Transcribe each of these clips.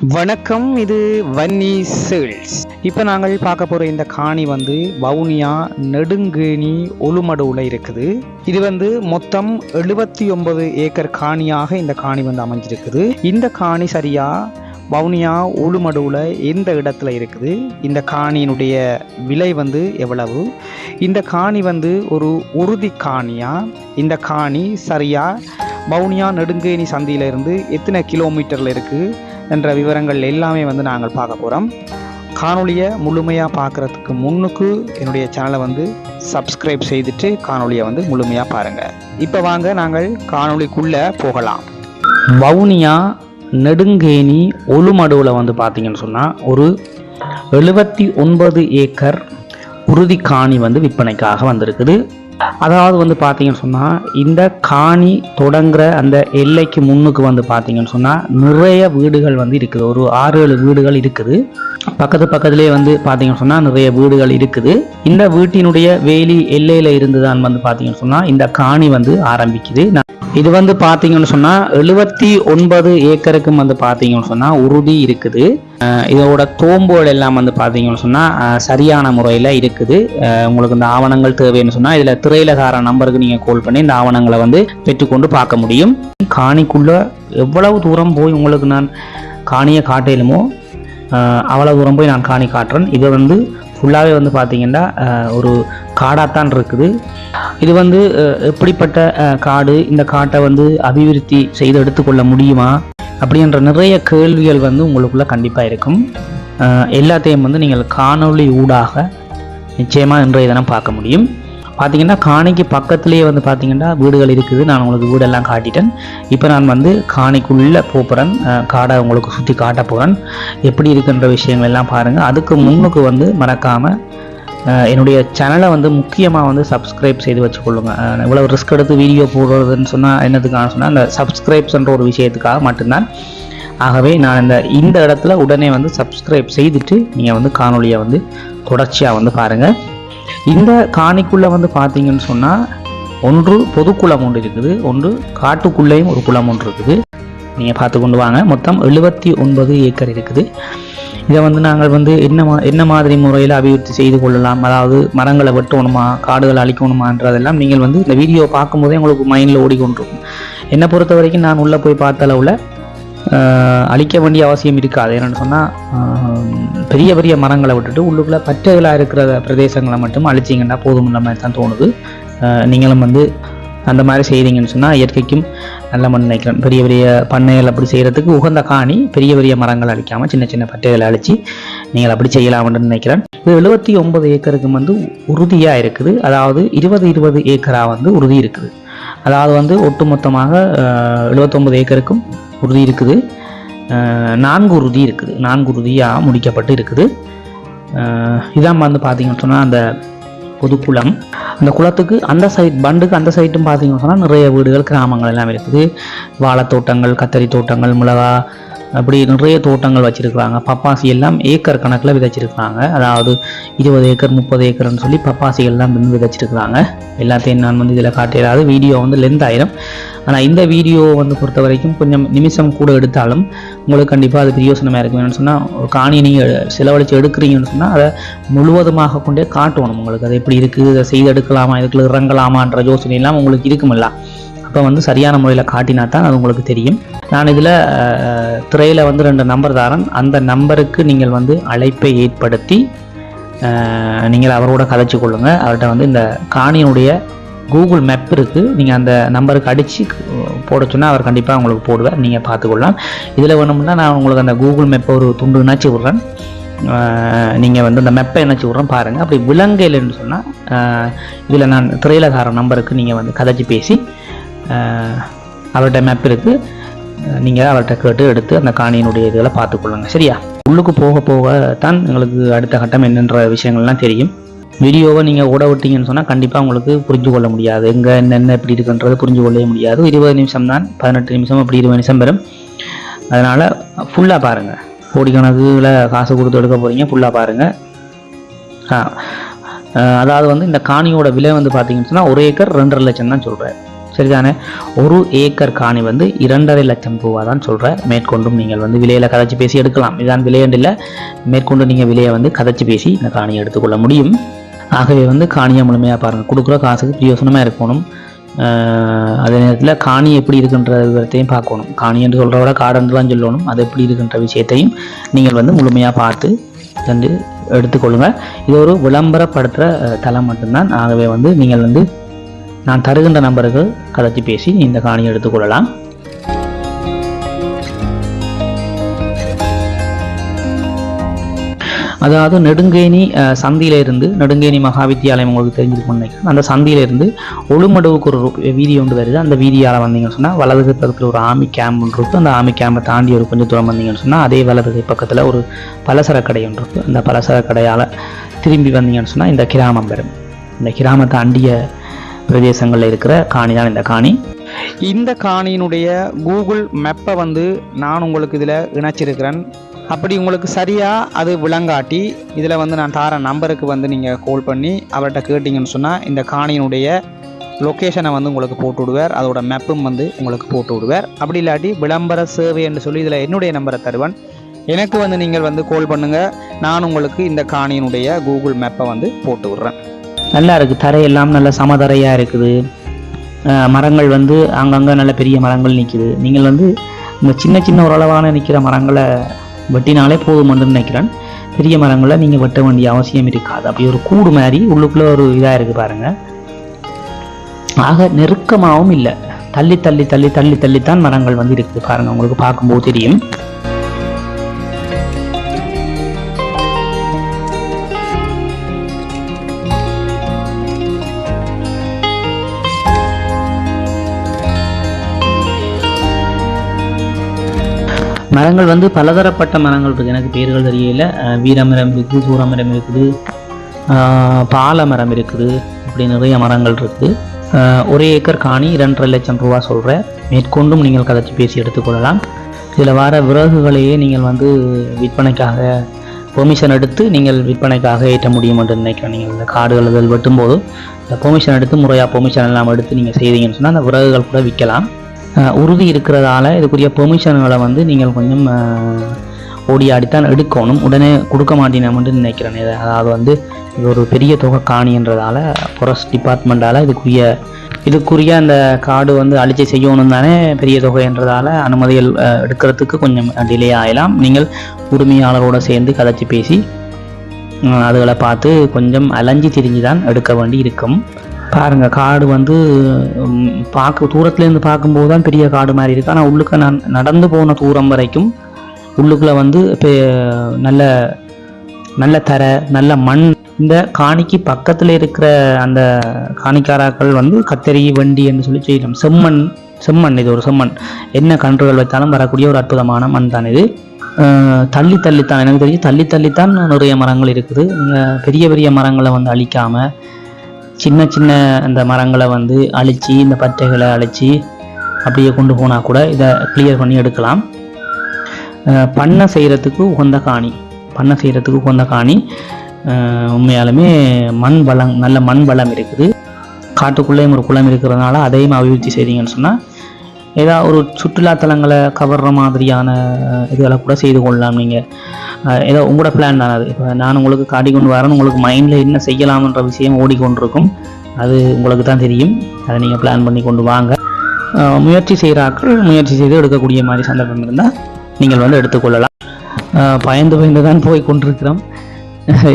வணக்கம், இது வன்னி சேல்ஸ். இப்போ நாங்கள் பார்க்க போகிற இந்த காணி வவுனியா நெடுங்கேணி ஒலுமடுவில் இருக்குது. இது மொத்தம் 79 ஏக்கர் காணியாக இந்த காணி அமைஞ்சிருக்குது. இந்த காணி சரியா வவுனியா ஒலுமடுவில் எந்த இடத்துல இருக்குது, இந்த காணியினுடைய விலை எவ்வளவு, இந்த காணி ஒரு உறுதி காணியா, இந்த காணி சரியா வவுனியா நெடுங்கேணி சந்தியிலிருந்து எத்தனை கிலோமீட்டரில் இருக்குது என்ற விவரங்கள் எல்லாமே நாங்கள் பார்க்க போகிறோம். காணொலியை முழுமையாக பார்க்குறதுக்கு முன்னுக்கு என்னுடைய சேனலை சப்ஸ்கிரைப் செய்துட்டு காணொலியை முழுமையாக பாருங்கள். இப்போ வாங்க நாங்கள் காணொலிக்குள்ளே போகலாம். வவுனியா நெடுங்கேணி ஒலுமடுவில் பார்த்தீங்கன்னு சொன்னால் ஒரு 79 ஏக்கர் உறுதி காணி விற்பனைக்காக வந்திருக்குது. அதாவது பார்த்தீங்கன்னு சொன்னால் இந்த காணி தொடங்குற அந்த எல்லைக்கு முன்னுக்கு பார்த்தீங்கன்னு சொன்னால் நிறைய வீடுகள் இருக்குது. ஒரு 6-7 வீடுகள் இருக்குது. பக்கத்துலேயே பார்த்தீங்கன்னு சொன்னால் நிறைய வீடுகள் இருக்குது. இந்த வீட்டினுடைய வேலி எல்லையில் இருந்து தான் பார்த்தீங்கன்னு சொன்னால் இந்த காணி ஆரம்பிக்குது. இது பார்த்தீங்கன்னு சொன்னால் 79 ஏக்கருக்கும் பார்த்தீங்கன்னு சொன்னால் உறுதி இருக்குது. இதோட தோம்புகள் எல்லாம் பார்த்தீங்கன்னு சொன்னால் சரியான முறையில் இருக்குது. உங்களுக்கு இந்த ஆவணங்கள் தேவைன்னு சொன்னால் இதில் திரையிலகார நம்பருக்கு நீங்கள் கால் பண்ணி இந்த ஆவணங்களை பெற்றுக்கொண்டு பார்க்க முடியும். காணிக்குள்ளே எவ்வளவு தூரம் போய் உங்களுக்கு நான் காணியை காட்டலுமோ அவ்வளோ தூரம் போய் நான் காணி காட்டுறேன். இதை ஃபுல்லாகவே பார்த்தீங்கன்னா ஒரு காடாத்தான் இருக்குது. இது எப்படிப்பட்ட காடு, இந்த காட்டை அபிவிருத்தி செய்து எடுத்துக்கொள்ள முடியுமா அப்படின்ற நிறைய கேள்விகள் உங்களுக்குள்ள கண்டிப்பாக இருக்கும். எல்லாத்தையும் நீங்கள் காணொளி ஊடாக நிச்சயமாக இன்றைய தினம் பார்க்க முடியும். பார்த்தீங்கன்னா காணிக்கு பக்கத்துலேயே பார்த்தீங்கன்னா வீடுகள் இருக்குது. நான் உங்களுக்கு வீடெல்லாம் காட்டிட்டேன். இப்போ நான் காணிக்குள்ளே போகிறேன். காடை உங்களுக்கு சுற்றி காட்ட போகிறேன். எப்படி இருக்குன்ற விஷயங்கள் எல்லாம் பாருங்கள். அதுக்கு முன்னுக்கு மறக்காமல் என்னுடைய சேனலை முக்கியமாக சப்ஸ்கிரைப் செய்து வச்சுக்கொள்ளுங்க. இவ்வளோ ரிஸ்க் எடுத்து வீடியோ போடுறதுன்னு சொன்னால் என்னதுக்கான சொன்னால் அந்த சப்ஸ்கிரைப்ஸ்ன்ற ஒரு விஷயத்துக்காக மட்டும்தான். ஆகவே நான் இந்த இடத்துல உடனே சப்ஸ்கிரைப் செய்துட்டு நீங்கள் காணொலியை தொடர்ச்சியாக பாருங்கள். இந்த காணிக்குள்ளே பார்த்தீங்கன்னு சொன்னால் ஒன்று பொதுக்குளம் ஒன்று இருக்குது, ஒன்று காட்டுக்குள்ளேயும் ஒரு குளம் ஒன்று இருக்குது. நீங்கள் பார்த்து கொண்டு வாங்க. மொத்தம் 79 ஏக்கர் இருக்குது. இதை நாங்கள் என்ன மாதிரி முறையில் அபிவிருத்தி செய்து கொள்ளலாம், அதாவது மரங்களை வெட்டணுமா காடுகளை அழிக்கணுமான்றதெல்லாம் நீங்கள் இந்த வீடியோ பார்க்கும்போதே உங்களுக்கு மைண்டில் ஓடிக்கொண்டிருக்கும். என்னை பொறுத்த வரைக்கும் நான் உள்ளே போய் பார்த்த அளவில் அழிக்க வேண்டிய அவசியம் இருக்காது. என்னென்னு சொன்னால் பெரிய பெரிய மரங்களை விட்டுட்டு உள்ளுக்குள்ளே பச்சைகளாக இருக்கிற பிரதேசங்களை மட்டும் அழிச்சிங்கன்னா போதும்ன்ற மாதிரி தான் தோணுது. நீங்களும் அந்த மாதிரி செய்கிறீங்கன்னு சொன்னால் இயற்கைக்கும் நல்ல மண் நினைக்கிறேன். பெரிய பெரிய பண்ணைகள் அப்படி செய்கிறதுக்கு உகந்த காணி. பெரிய பெரிய மரங்கள் அழிக்காமல் சின்ன சின்ன பட்டைகளை அழித்து நீங்கள் அப்படி செய்யலாம்னு நினைக்கிறேன். இது 79 ஏக்கருக்கு உறுதியாக இருக்குது. அதாவது 20 ஏக்கராக உறுதி இருக்குது. அதாவது ஒட்டுமொத்தமாக 79 ஏக்கருக்கும் உறுதி இருக்குது. 4 உறுதி இருக்குது. 4 உறுதியாக முடிக்கப்பட்டு இருக்குது. இதான் பார்த்தீங்கன்னு சொன்னால் அந்த பொதுக்குளம். அந்த குளத்துக்கு அந்த சைட் பண்டுக்கு அந்த சைட்டும் பார்த்தீங்கன்னு சொன்னால் நிறைய வீடுகள் கிராமங்கள் எல்லாம் இருக்குது. வாழைத்தோட்டங்கள், கத்தரி தோட்டங்கள், மிளகா, அப்படி நிறைய தோட்டங்கள் வச்சுருக்குறாங்க. பப்பாசி எல்லாம் ஏக்கர் கணக்கில் விதைச்சிருக்கிறாங்க. அதாவது 20 ஏக்கர் 30 ஏக்கர்னு சொல்லி பப்பாசிகள்லாம் விதைச்சிருக்கிறாங்க. எல்லாத்தையும் நான் இதில் காட்டிடாது. வீடியோ லென்த் ஆயிரும். ஆனால் இந்த வீடியோ பொறுத்த வரைக்கும் கொஞ்சம் நிமிஷம் கூட எடுத்தாலும் உங்களுக்கு கண்டிப்பாக அது பிரயோசனமாக இருக்கும். என்னென்னு சொன்னால் ஒரு காணியை நீங்கள் செலவழித்து எடுக்கிறீங்கன்னு சொன்னால் அதை முழுவதுமாக கொண்டே காட்டணும். உங்களுக்கு அது எப்படி இருக்குது, அதை செய்து எடுக்கலாமா, இதுக்குள்ள இறங்கலாமான்ற யோசனையெல்லாம் உங்களுக்கு இருக்குமில்ல. அப்போ சரியான முறையில் காட்டினா தான் அது உங்களுக்கு தெரியும். நான் இதில் திரையில் 2 நம்பர் தாரன். அந்த நம்பருக்கு நீங்கள் அழைப்பை ஏற்படுத்தி நீங்கள் அவரோட கதைச்சு கொள்ளுங்கள். அவர்கிட்ட இந்த காணியினுடைய கூகுள் மேப் இருக்குது. நீங்கள் அந்த நம்பருக்கு அடித்து போட சொன்னால் அவர் கண்டிப்பாக உங்களுக்கு போடுவார். நீங்கள் பார்த்துக்கொள்ளலாம். இதில் வேணும்னா நான் உங்களுக்கு அந்த கூகுள் மேப்பை ஒரு துண்டு இணைச்சி விட்றேன். நீங்கள் அந்த மெப்பை இணைச்சி விட்றேன் பாருங்கள். அப்படி விலங்கையில்னு சொன்னால் இதில் நான் திரையிலகார நம்பருக்கு நீங்கள் கதைச்சி பேசி அவர்கிட்ட மேப் இருக்குது, நீங்கள் அவர்கிட்ட கேட்டு எடுத்து அந்த காணியினுடைய இதில் பார்த்துக்கொள்ளுங்க. சரியா? உள்ளுக்கு போக போக தான் எங்களுக்கு அடுத்த கட்டம் என்னென்ற விஷயங்கள்லாம் தெரியும். வீடியோவை நீங்கள் ஓட விட்டீங்கன்னு சொன்னால் கண்டிப்பாக உங்களுக்கு புரிஞ்சு கொள்ள முடியாது. எங்கே என்னென்ன எப்படி இருக்குன்றது புரிஞ்சு கொள்ளவே முடியாது. 20 நிமிஷம் தான், 18 நிமிஷம் அப்படி 20 நிமிஷம் வரும். அதனால் ஃபுல்லாக பாருங்கள். கோடிக்கணக்கில் காசு கொடுத்து எடுக்க போகிறீங்க, ஃபுல்லாக பாருங்கள். அதாவது இந்த காணியோட விலை பார்த்தீங்கன்னு சொன்னால் 1 ஏக்கர் 2.5 லட்சம் தான் சொல்கிறேன். சரிதானே. 1 ஏக்கர் காணி வந்து 2.5 லட்சம் ரூபா தான் சொல்கிறேன். மேற்கொண்டும் நீங்கள் வந்து விலையில் கதைச்சி பேசி எடுக்கலாம். இதுதான் விலையண்டில்லை, மேற்கொண்டு நீங்கள் விலையை வந்து கதைச்சி பேசி இந்த காணியை எடுத்துக்கொள்ள முடியும். ஆகவே வந்து காணியை முழுமையாக பாருங்கள். கொடுக்குற காசுக்கு பிரயோசனமாக இருக்கணும். அதே நேரத்தில் காணி எப்படி இருக்குன்ற விவரத்தையும் பார்க்கணும். காணி என்று சொல்கிற விட காடுன்னு தான் சொல்லணும். அது எப்படி இருக்குன்ற விஷயத்தையும் நீங்கள் வந்து முழுமையாக பார்த்து வந்து எடுத்துக்கொள்ளுங்கள். இது ஒரு விளம்பரப்படுத்துகிற தளம் மட்டும்தான். ஆகவே வந்து நீங்கள் வந்து நான் தருகின்ற நம்பருக்கு கதைச்சி பேசி இந்த காணியை எடுத்துக்கொள்ளலாம். அதாவது நெடுங்கேணி சந்தியிலிருந்து, நெடுங்கேணி மகா வித்தியாலயம் உங்களுக்கு தெரிஞ்சிருக்கும்னு நினைக்கிறேன். அந்த சந்தியிலிருந்து ஒழுமடுவுக்கு ஒரு வீதி ஒன்று வருது. அந்த வீதியால் வந்தீங்கன்னு சொன்னால் வலதுகை பக்கத்தில் ஒரு ஆர்மி கேம்ப் ஒன்று இருக்குது. அந்த ஆர்மி கேம்பை தாண்டி ஒரு கொஞ்சம் தூரம் வந்தீங்கன்னு சொன்னால் அதே வலதுகை பக்கத்தில் ஒரு பலசர கடை ஒன்று இருக்குது. அந்த பலசர கடையால் திரும்பி வந்தீங்கன்னு சொன்னால் இந்த கிராமம் வரும். இந்த கிராமத்தை அண்டிய பிரதேசங்களில் இருக்கிற காணி தான் இந்த காணி. இந்த காணியினுடைய கூகுள் மேப்பை வந்து நான் உங்களுக்கு இதில் இணைச்சிருக்கிறேன். அப்படி உங்களுக்கு சரியாக அது விளங்காட்டி இதில் வந்து நான் தார நம்பருக்கு வந்து நீங்கள் கால் பண்ணி அவர்கிட்ட கேட்டிங்கன்னு சொன்னால் இந்த காணியினுடைய லொக்கேஷனை வந்து உங்களுக்கு போட்டு விடுவார். அதோட மேப்பும் வந்து உங்களுக்கு போட்டு விடுவார். அப்படி இல்லாட்டி விளம்பர சேவை என்று சொல்லி இதில் என்னுடைய நம்பரை தருவேன். எனக்கு வந்து நீங்கள் வந்து கால் பண்ணுங்கள். நான் உங்களுக்கு இந்த காணியினுடைய கூகுள் மேப்பை வந்து போட்டு விடுறேன். நல்லா இருக்குது. தரையெல்லாம் நல்ல சமதரையாக இருக்குது. மரங்கள் வந்து அங்கங்கே நல்ல பெரிய மரங்கள் நிற்குது. நீங்கள் வந்து இந்த சின்ன சின்ன ஓரளவான நிற்கிற மரங்களை வெட்டினாலே போதும்னு நினைக்கிறேன். பெரிய மரங்களை நீங்கள் வெட்ட வேண்டிய அவசியம் இருக்காது. அப்படி ஒரு கூடு மாதிரி உள்ளுக்குள்ளே ஒரு இதாக இருக்குது பாருங்கள். ஆக நெருக்கமாகவும் இல்லை, தள்ளி தள்ளி தள்ளி தள்ளி தள்ளித்தான் மரங்கள் வந்து இருக்குது பாருங்கள். உங்களுக்கு பார்க்கும்போது தெரியும். மரங்கள் வந்து பலதரப்பட்ட மரங்கள் இருக்குது. எனக்கு பேர்கள் தெரியல. வீரமரம் இருக்குது, சூரமரம் இருக்குது, பாலமரம் இருக்குது, இப்படி நிறைய மரங்கள் இருக்குது. 1 ஏக்கர் காணி 2.5 லட்சம் ரூபா சொல்கிறேன். மேற்கொண்டும் நீங்கள் கதைச்சி பேசி எடுத்துக்கொள்ளலாம். இதில் வர விறகுகளையே நீங்கள் வந்து விற்பனைக்காக பெர்மிஷன் எடுத்து நீங்கள் விற்பனைக்காக ஏற்ற முடியும் என்று நினைக்கிறேன். நீங்கள் இந்த காடுகள் இதில் வெட்டும்போது இந்த பெர்மிஷன் எடுத்து முறையாக பெர்மிஷன் எல்லாம் எடுத்து நீங்கள் செய்தீங்கன்னு சொன்னால் அந்த விறகுகள் கூட விற்கலாம். உறுதி இருக்கிறதால இதுக்குரிய பெர்மிஷன்களை வந்து நீங்கள் கொஞ்சம் ஓடி ஆடித்தான் எடுக்கணும். உடனே கொடுக்க மாட்டேன்னு நினைக்கிறேன். அதாவது வந்து இது ஒரு பெரிய தொகை காணின்றதால ஃபாரஸ்ட் டிபார்ட்மெண்ட்டால் இதுக்குரிய அந்த காடு வந்து அழிச்சு செய்யணும் தானே, பெரிய தொகைன்றதால அனுமதிகள் எடுக்கிறதுக்கு கொஞ்சம் டிலே ஆகலாம். நீங்கள் உரிமையாளரோடு சேர்ந்து கதைச்சி பேசி அதுகளை பார்த்து கொஞ்சம் அலைஞ்சி திரிஞ்சு தான் எடுக்க வேண்டி இருக்கும். பாருங்கள், காடு வந்து தூரத்துலேருந்து பார்க்கும்போது தான் பெரிய காடு மாதிரி இருக்குது. ஆனால் உள்ளுக்கு நான் நடந்து போன தூரம் வரைக்கும் உள்ளுக்குள்ளே வந்து நல்ல நல்ல தரை, நல்ல மண். இந்த காணிக்கு பக்கத்தில் இருக்கிற அந்த காணிக்காராக்கள் வந்து கத்தரி வண்டி என்று சொல்லி செய்யலாம். செம்மண் இது ஒரு செம்மண். என்ன கன்றுகள் வைத்தாலும் வரக்கூடிய ஒரு அற்புதமான மண் தான் இது. தள்ளித்தான் எனக்கு தெரிஞ்சு தள்ளித்தான் நிறைய மரங்கள் இருக்குது. நீங்கள் பெரிய பெரிய மரங்களை வந்து அழிக்காமல் சின்ன சின்ன இந்த மரங்களை வந்து அழித்து இந்த பட்டைகளை அழித்து அப்படியே கொண்டு போனால் கூட இதை கிளியர் பண்ணி எடுக்கலாம். பண்ணை செய்கிறதுக்கு உகந்த காணி உண்மையாலுமே மண் வளம், நல்ல மண் வளம் இருக்குது. காட்டுக்குள்ளேயும் ஒரு குளம் இருக்கிறதுனால அதையும் அபிவிருத்தி செய்தீங்கன்னு சொன்னால் ஏதாவது ஒரு சுற்றுலாத்தலங்களை கவர்ற மாதிரியான இதுகளை கூட செய்து கொள்ளலாம். நீங்கள் ஏதோ உங்களோட பிளான் தானே அது. இப்போ நான் உங்களுக்கு காட்டி கொண்டு வரேன், உங்களுக்கு மைண்டில் என்ன செய்யலாம்ன்ற விஷயம் ஓடிக்கொண்டிருக்கும். அது உங்களுக்கு தான் தெரியும். அதை நீங்கள் பிளான் பண்ணி கொண்டு வாங்க. முயற்சி செய்து எடுக்கக்கூடிய மாதிரி சந்தர்ப்பம் இருந்தால் நீங்கள் வந்து எடுத்துக்கொள்ளலாம். பயந்து தான் போய் கொண்டிருக்கிறோம்.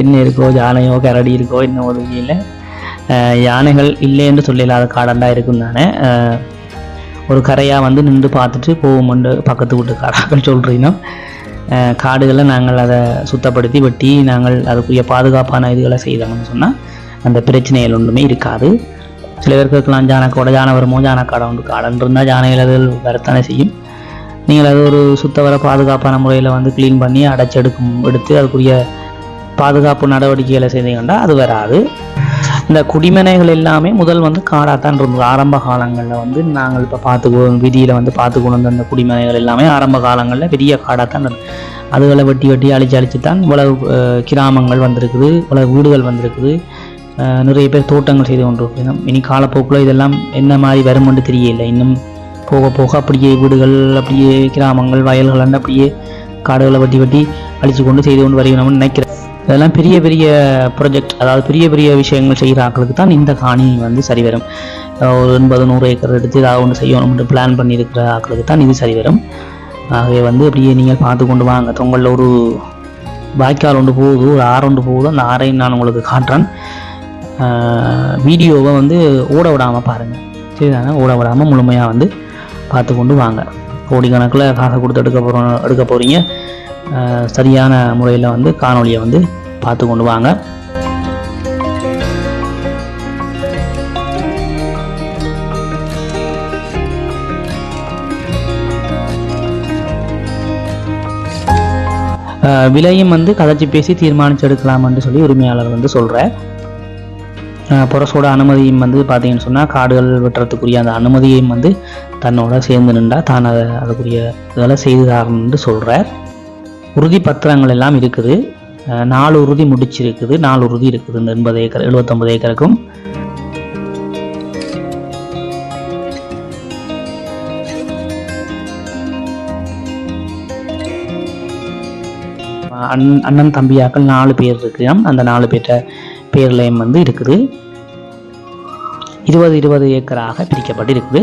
என்ன இருக்கோ, யானையோ கரடி இருக்கோ இன்னும் உதவியில். யானைகள் இல்லை என்று சொல்லலாத காடண்டா இருக்கும் தானே. ஒரு கரையாக வந்து நின்று பார்த்துட்டு போவோம்ண்டு பக்கத்து வீட்டு காடாக்கள் சொல்கிறீங்கன்னா, காடுகளை நாங்கள் அதை சுத்தப்படுத்தி வெட்டி நாங்கள் அதுக்குரிய பாதுகாப்பான இதுகளை செய்தோம்னு சொன்னால் அந்த பிரச்சனைகள் ஒன்றுமே இருக்காது. சில பேருக்கு இருக்கலாம் யானை வருமோ, காடை உண்டு. காடன்னு இருந்தால் யானைகள் அது வரத்தானே செய்யும். நீங்கள் அது ஒரு சுத்தவர பாதுகாப்பான முறையில் வந்து க்ளீன் பண்ணி எடுத்து அதுக்குரிய பாதுகாப்பு நடவடிக்கைகளை செய்தீங்கன்னா அது வராது. இந்த குடிமனைகள் எல்லாமே முதல் வந்து காடாகத்தான் இருந்தது. ஆரம்ப காலங்களில் வந்து நாங்கள் இப்போ வீதியில் வந்து பார்த்துக்கொண்டு வந்த அந்த குடிமனைகள் எல்லாமே ஆரம்ப காலங்களில் பெரிய காடாகத்தான் இருந்தது. அதுகளை வெட்டி அழிச்சு தான் இவ்வளவு கிராமங்கள் வந்திருக்குது, இவ்வளவு வீடுகள் வந்திருக்குது. நிறைய பேர் தோட்டங்கள் செய்து கொண்டிருக்கிறோம். இனி காலப்போக்கில் இதெல்லாம் என்ன மாதிரி வருமென்று தெரியல. இன்னும் போக போக அப்படியே வீடுகள், அப்படியே கிராமங்கள், வயல்கள் அப்படியே காடுகளை வட்டி வட்டி அழித்து கொண்டு செய்து கொண்டு வருகிறோம்னு நினைக்கிறேன். இதெல்லாம் பெரிய பெரிய ப்ரொஜெக்ட், அதாவது பெரிய பெரிய விஷயங்கள் செய்கிற ஆக்களுக்கு தான் இந்த காணி வந்து சரி வரும். ஒரு 80-100 ஏக்கர் எடுத்து ஏதாவது ஒன்று செய்யணும்னு பிளான் பண்ணியிருக்கிற ஆக்களுக்கு தான் இது சரி வரும். ஆகவே வந்து அப்படியே நீங்கள் பார்த்து கொண்டு வாங்க. தொங்கலில் ஒரு வாய்க்கால் ஒன்று போகுது, ஒரு ஆறு ஒன்று போகுது. அந்த ஆறையும் நான் உங்களுக்கு காட்டுறேன். வீடியோவை வந்து ஓட விடாமல் பாருங்கள், சரிதானே? ஓட விடாமல் முழுமையாக வந்து பார்த்து கொண்டு வாங்க. கோடிக்கணக்கில் காசை கொடுத்து எடுக்க போகிறீங்க. சரியான முறையில் வந்து காணொலியை வந்து பார்த்து கொண்டு வாங்க. விலையும் வந்து கதைச்சி பேசி தீர்மானித்து எடுக்கலாம்னு சொல்லி உரிமையாளர் வந்து சொல்கிறார். புரசோட அனுமதியும் வந்து பார்த்தீங்கன்னு சொன்னால் காடுகள் வெட்டுறதுக்குரிய அந்த அனுமதியையும் வந்து தன்னோட சேர்ந்து நின்றா தான் அதுக்குரிய இதெல்லாம் செய்து தரணும்னு சொல்கிறார். உறுதி பத்திரங்கள் எல்லாம் இருக்குது. 4 உறுதி முடிச்சிருக்குது, 4 உறுதி இருக்குது இந்த 80 ஏக்கர் 79 ஏக்கருக்கும். அண்ணன் தம்பியாக்கள் 4 பேர் இருக்கு. அந்த 4 பேர்ட்ட பேர்லையும் வந்து இருக்குது. 20 ஏக்கராக பிரிக்கப்பட்டு இருக்குது.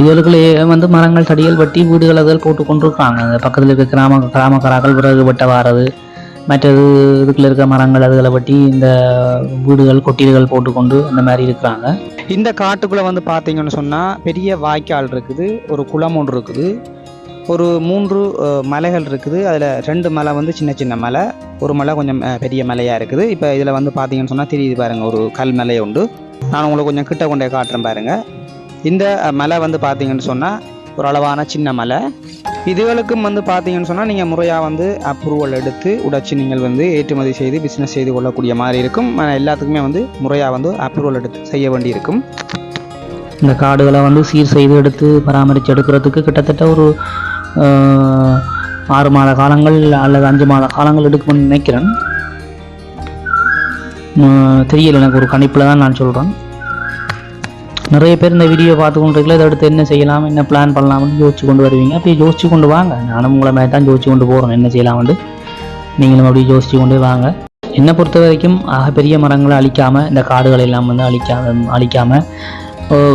இதுகளுக்குள்ளே வந்து மரங்கள் தடிகள் வெட்டி வீடுகள் அதில் போட்டு கொண்டிருக்காங்க. அந்த பக்கத்தில் இருக்க கிராமக்காரர்கள் விறகு வெட்ட வாரது, மற்றது இதுக்குள்ள இருக்க மரங்கள் அதுகளை வெட்டி இந்த வீடுகள் கொட்டீடுகள் போட்டுக்கொண்டு அந்த மாதிரி இருக்கிறாங்க. இந்த காட்டுக்குள்ளே வந்து பார்த்தீங்கன்னு சொன்னால் பெரிய வாய்க்கால் இருக்குது, ஒரு குளம் ஒன்று இருக்குது, ஒரு 3 மலைகள் இருக்குது. அதில் 2 மலை வந்து சின்ன சின்ன மலை, ஒரு மலை கொஞ்சம் பெரிய மலையாக இருக்குது. இப்போ இதில் வந்து பார்த்தீங்கன்னு சொன்னால் தெரியுது பாருங்கள், ஒரு கல் மலை உண்டு. நான் உங்களுக்கு கொஞ்சம் கிட்ட கொண்டே காட்டுறேன் பாருங்கள். இந்த மலை வந்து பார்த்தீங்கன்னு சொன்னால் ஒரு அளவான சின்ன மலை. இதுகளுக்கும் வந்து பார்த்தீங்கன்னு சொன்னால் நீங்கள் முறையாக வந்து அப்ரூவல் எடுத்து உடைச்சி நீங்கள் வந்து ஏற்றுமதி செய்து பிஸ்னஸ் செய்து கொள்ளக்கூடிய மாதிரி இருக்கும். எல்லாத்துக்குமே வந்து முறையாக வந்து அப்ரூவல் எடுத்து செய்ய வேண்டி இருக்கும். இந்த காடுகளை வந்து சீர் செய்து எடுத்து பராமரித்து எடுக்கிறதுக்கு கிட்டத்தட்ட ஒரு 6 மாத காலங்கள் அல்லது 5 மாத காலங்கள் எடுக்கும்னு நினைக்கிறேன். தெரியல, எனக்கு ஒரு கணிப்பில் தான் நான் சொல்கிறேன். நிறைய பேர் இந்த வீடியோ பார்த்து கொண்டு இருக்கல, இதை அடுத்து என்ன செய்யலாம், என்ன பிளான் பண்ணலாம்னு யோசிச்சு கொண்டு வருவீங்க. அப்படி யோசிச்சு கொண்டு வாங்க. நானும் உங்களை மாதிரி தான் யோசிச்சு கொண்டு போகிறோம் என்ன செய்யலாம்னு. நீங்களும் அப்படி யோசிச்சு கொண்டு வாங்க. என்னை பொறுத்த வரைக்கும் பெரிய மரங்களை அழிக்காமல், இந்த காடுகளை எல்லாம் வந்து அழிக்காமல்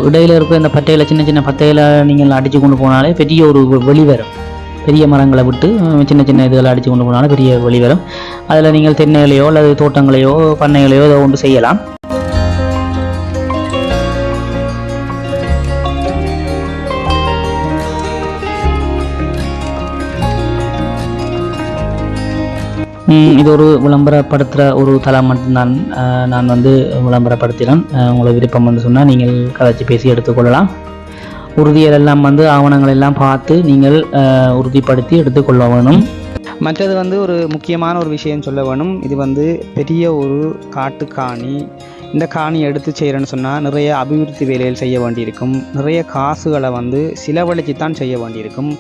இடையில இருக்க இந்த பட்டையில் சின்ன சின்ன பட்டையில் நீங்கள் அடித்து கொண்டு போனாலே பெரிய ஒரு வெளி வரும். பெரிய மரங்களை விட்டு சின்ன சின்ன இதுகளை அடித்து கொண்டு போனாலும் பெரிய வெளி வரும். அதில் நீங்கள் தென்னைகளையோ அல்லது தோட்டங்களையோ பண்ணைகளையோ இதை ஒன்று செய்யலாம். இது ஒரு விளம்பரப்படுத்துகிற ஒரு தளம் மட்டும்தான். நான் வந்து விளம்பரப்படுத்தினேன். உங்களை விருப்பம் வந்து சொன்னால் நீங்கள் கதைச்சி பேசி எடுத்துக்கொள்ளலாம். உறுதிகள் எல்லாம் வந்து ஆவணங்கள் எல்லாம் பார்த்து நீங்கள் உறுதிப்படுத்தி எடுத்துக்கொள்ள வேணும். மற்றது வந்து ஒரு முக்கியமான ஒரு விஷயம் சொல்ல வேணும். இது வந்து பெரிய ஒரு காட்டு காணி. இந்த காணியை எடுத்து செய்கிறேன்னு சொன்னால் நிறைய அபிவிருத்தி வேலைகள் செய்ய வேண்டியிருக்கும். நிறைய காசுகளை வந்து செலவழித்து தான் செய்ய வேண்டியிருக்கும்.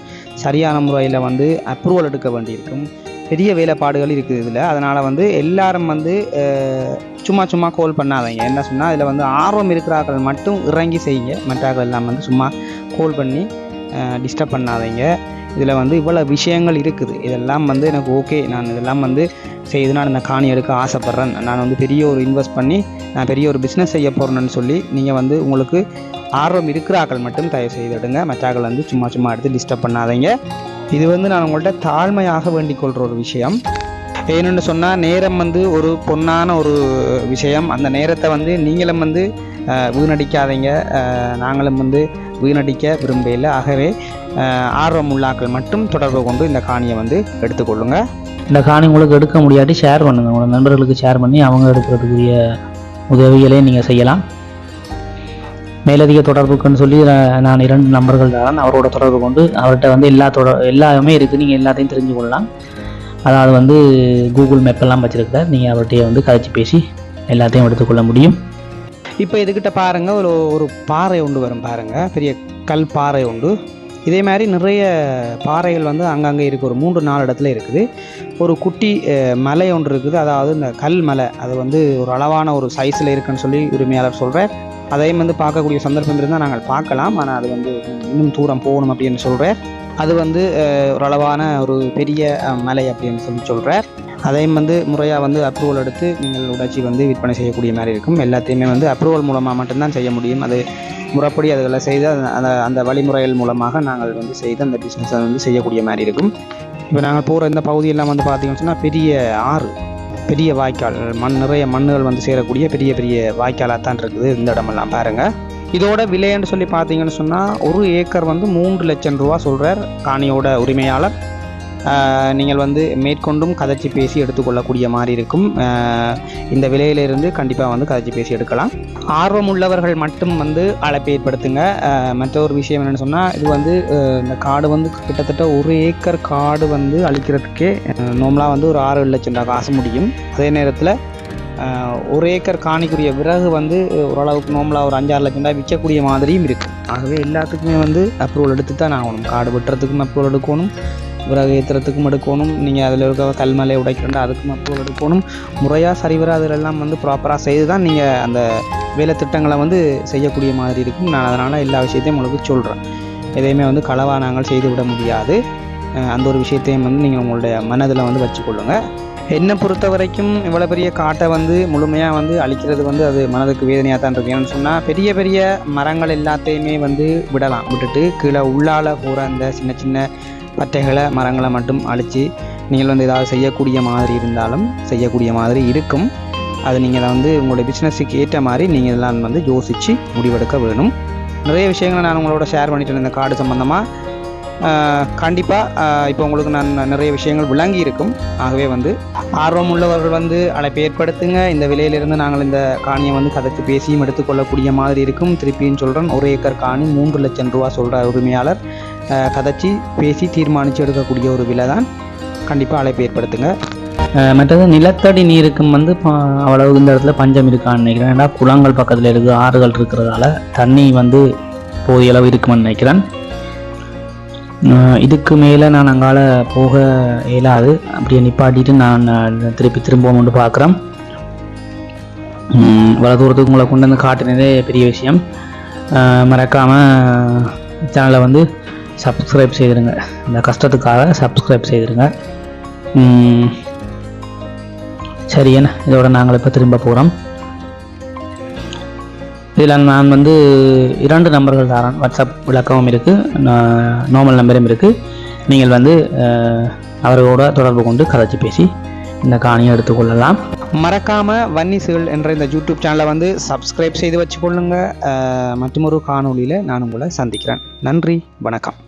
சரியான முறையில் வந்து அப்ரூவல் எடுக்க வேண்டியிருக்கும். பெரிய வேலைப்பாடுகள் இருக்குது இதில். அதனால் வந்து எல்லாரும் வந்து சும்மா கோல் பண்ணாதீங்க. என்ன சொன்னால் இதில் வந்து ஆர்வம் இருக்கிறார்கள் மட்டும் இறங்கி செய்யுங்க. மற்றாக்கள் எல்லாம் வந்து சும்மா கோல் பண்ணி டிஸ்டர்ப் பண்ணாதீங்க. இதில் வந்து இவ்வளோ விஷயங்கள் இருக்குது. இதெல்லாம் வந்து எனக்கு ஓகே, நான் இதெல்லாம் வந்து செய்து நான் இந்த காணி எடுக்க ஆசைப்பட்றேன், நான் வந்து பெரிய ஒரு இன்வெஸ்ட் பண்ணி நான் பெரிய ஒரு பிஸ்னஸ் செய்ய போகிறேன்னு சொல்லி நீங்கள் வந்து உங்களுக்கு ஆர்வம் இருக்கிறாக்கள் மட்டும் தயவு செய்து எடுங்க. மற்றாக்கள் வந்து சும்மா எடுத்து டிஸ்டர்ப் பண்ணாதீங்க. இது வந்து நான் உங்கள்கிட்ட தாழ்மையாக வேண்டிக் கொள்கிற ஒரு விஷயம். ஏன்னு சொன்னால் நேரம் வந்து ஒரு பொன்னான ஒரு விஷயம். அந்த நேரத்தை வந்து நீங்களும் வந்து வீணடிக்காதீங்க, நாங்களும் வந்து வீணடிக்க விரும்பல. ஆகவே ஆர்வம் உள்ளாக்கள் மட்டும் தொடர்பு கொண்டு இந்த காணியை வந்து எடுத்துக்கொள்ளுங்க. இந்த காணி உங்களுக்கு எடுக்க முடியாட்டி ஷேர் பண்ணுங்கள். உங்களோட நண்பர்களுக்கு ஷேர் பண்ணி அவங்க எடுக்கிறதுக்குரிய உதவிகளே நீங்கள் செய்யலாம். மேலதிக தொடர்புக்குன்னு சொல்லி நான் 2 நம்பர்கள் தான், அவரோட தொடர்பு கொண்டு அவர்கிட்ட வந்து எல்லாமே இருக்குது. நீங்கள் எல்லாத்தையும் தெரிஞ்சு கொள்ளலாம். அதாவது வந்து கூகுள் மேப்பெல்லாம் வச்சுருக்கிறார். நீங்கள் அவர்கிட்ட வந்து கதைச்சி பேசி எல்லாத்தையும் எடுத்துக்கொள்ள முடியும். இப்போ இதுக்கிட்ட பாருங்கள் ஒரு பாறை ஒன்று வரும் பாருங்கள், பெரிய கல் பாறை உண்டு. இதே மாதிரி நிறைய பாறைகள் வந்து அங்கங்கே இருக்குது, ஒரு 3-4 இடத்துல இருக்குது. ஒரு குட்டி மலை ஒன்று இருக்குது, அதாவது இந்த கல் மலை, அது வந்து ஒரு அளவான ஒரு சைஸில் இருக்குன்னு சொல்லி உரிமையாளர் சொல்கிறார். அதையும் வந்து பார்க்கக்கூடிய சந்தர்ப்பம் இருந்தால் நாங்கள் பார்க்கலாம். ஆனால் அது வந்து இன்னும் தூரம் போகணும் அப்படின்னு சொல்கிறார். அது வந்து ஒரு அளவான ஒரு பெரிய மலை அப்படின்னு சொல்கிறார். அதையும் வந்து முறையாக வந்து அப்ரூவல் எடுத்து நீங்கள் உடைச்சி வந்து விற்பனை செய்யக்கூடிய மாதிரி இருக்கும். எல்லாத்தையுமே வந்து அப்ரூவல் மூலமாக மட்டும்தான் செய்ய முடியும். அது முறைப்படி அதுகளை செய்து அந்த வழிமுறைகள் மூலமாக நாங்கள் வந்து செய்து அந்த பிஸ்னஸை வந்து செய்யக்கூடிய மாதிரி இருக்கும். இப்போ நாங்கள் போகிற இந்த பகுதியெல்லாம் வந்து பார்த்திங்கன்னு சொன்னால் பெரிய ஆறு, பெரிய வாய்க்கால், நிறைய மண்ணுகள் வந்து சேரக்கூடிய பெரிய பெரிய வாய்க்காலாக தான் இருக்குது இந்த இடமெல்லாம் பாருங்கள். இதோட விலைன்னு சொல்லி பார்த்தீங்கன்னு சொன்னால் 1 ஏக்கர் வந்து 3 லட்சம் ரூபா சொல்கிறார் காணியோட உரிமையாளர். நீங்கள் வந்து மேற்கொண்டும் கதைச்சி பேசி எடுத்துக்கொள்ளக்கூடிய மாதிரி இருக்கும். இந்த விலையிலிருந்து கண்டிப்பாக வந்து கதைச்சி பேசி எடுக்கலாம். ஆர்வம் உள்ளவர்கள் மட்டும் வந்து அழைப்பை ஏற்படுத்துங்க. மற்ற ஒரு விஷயம் என்னென்னு சொன்னால், இது வந்து இந்த காடு வந்து கிட்டத்தட்ட 1 ஏக்கர் காடு வந்து அழிக்கிறதுக்கே நார்மலாக வந்து ஒரு 6-7 லட்சம் ரூபா காசு முடியும். அதே நேரத்தில் 1 ஏக்கர் காணிக்குரிய விறகு வந்து ஓரளவுக்கு நார்மலாக ஒரு 5-6 லட்சம் ரூபாய் விற்கக்கூடிய மாதிரியும் இருக்குது. ஆகவே எல்லாத்துக்குமே வந்து அப்ரூவல் எடுத்து தான் ஆகணும். காடு வெட்டுறதுக்கும் அப்ரூவல் எடுக்கணும், விறகு ஏற்றுறதுக்கும் எடுக்கணும், நீங்கள் அதில் இருக்க கல்மலை உடைக்கிறா அதுக்கும் அப்ரூவல் எடுக்கணும். முறையாக சரிவர அதிலெல்லாம் வந்து ப்ராப்பராக செய்து தான் நீங்கள் அந்த வேலை திட்டங்களை வந்து செய்யக்கூடிய மாதிரி இருக்கும். நான் அதனால் எல்லா விஷயத்தையும் உங்களுக்கு சொல்கிறேன். எதையுமே வந்து களவாக நாங்கள் செய்து விட முடியாது. அந்த ஒரு விஷயத்தையும் வந்து நீங்கள் உங்களுடைய மனதில் வந்து வச்சுக்கொள்ளுங்கள். என்னை பொறுத்த வரைக்கும் இவ்வளோ பெரிய காட்டை வந்து முழுமையாக வந்து அழிக்கிறது வந்து அது மனதுக்கு வேதனையாக தான் இருக்குது. ஏன்னு சொன்னால் பெரிய பெரிய மரங்கள் எல்லாத்தையுமே வந்து விட்டுட்டு கீழே உள்ளால் போகிற அந்த சின்ன சின்ன பட்டைகளை மரங்களை மட்டும் அழித்து நீங்கள் வந்து ஏதாவது செய்யக்கூடிய மாதிரி இருந்தாலும் செய்யக்கூடிய மாதிரி இருக்கும். அது நீங்கள் வந்து உங்களுடைய பிஸ்னஸுக்கு ஏற்ற மாதிரி நீங்கள் இதெல்லாம் வந்து யோசித்து முடிவெடுக்க வேணும். நிறைய விஷயங்களை நான் உங்களோட ஷேர் பண்ணிட்டு இந்த காடு சம்மந்தமாக. கண்டிப்பாக இப்போ உங்களுக்கு நான் நிறைய விஷயங்கள் விளங்கி இருக்கும். ஆகவே வந்து ஆர்வம் உள்ளவர்கள் வந்து அழைப்பை ஏற்படுத்துங்க. இந்த விலையிலிருந்து நாங்கள் இந்த காணியை வந்து கதைச்சி பேசியும் எடுத்துக்கொள்ளக்கூடிய மாதிரி இருக்கும். திருப்பியும் சொல்கிறேன், 1 ஏக்கர் காணி 3 லட்சம் ரூபா சொல்கிற உரிமையாளர். கதைச்சி பேசி தீர்மானித்து எடுக்கக்கூடிய ஒரு விலை தான். கண்டிப்பாக அழைப்பை ஏற்படுத்துங்க. மற்றது நிலத்தடி நீருக்கும் வந்து அவ்வளவு இந்த இடத்துல பஞ்சம் இருக்கான்னு நினைக்கிறேன். ஏன்னா குளங்கள் பக்கத்தில் இருக்குது, ஆறுகள் இருக்கிறதால தண்ணி வந்து போதிய அளவு இருக்குமென்னு நினைக்கிறேன். இதுக்கு மேலே நான் அங்கால போக இயலாது. அப்படியே நிப்பாட்டிட்டு நான் திரும்பவும் பார்க்குறேன். இவ்வளோ தூரத்துக்கு உங்களை கொண்டு வந்து காட்டுனதே பெரிய விஷயம். மறக்காமல் சேனலை வந்து சப்ஸ்கிரைப் செய்திருங்க. இந்த கஷ்டத்துக்காக சப்ஸ்கிரைப் செய்திருங்க. சரி, என்ன இதோட நாங்கள் இப்போ திரும்ப போகிறோம். இதில் நான் வந்து 2 நம்பர்கள் தரேன். வாட்ஸ்அப் விளக்கமும் இருக்குது, நார்மல் நம்பரும் இருக்குது. நீங்கள் வந்து அவர்களோட தொடர்பு கொண்டு கதைச்சி பேசி இந்த காணியை எடுத்துக்கொள்ளலாம். மறக்காமல் வன்னி சேல் என்ற இந்த யூடியூப் சேனலை வந்து சப்ஸ்கிரைப் செய்து வச்சுக்கொள்ளுங்க. மற்றொரு காணொலியில் நான் உங்களை சந்திக்கிறேன். நன்றி, வணக்கம்.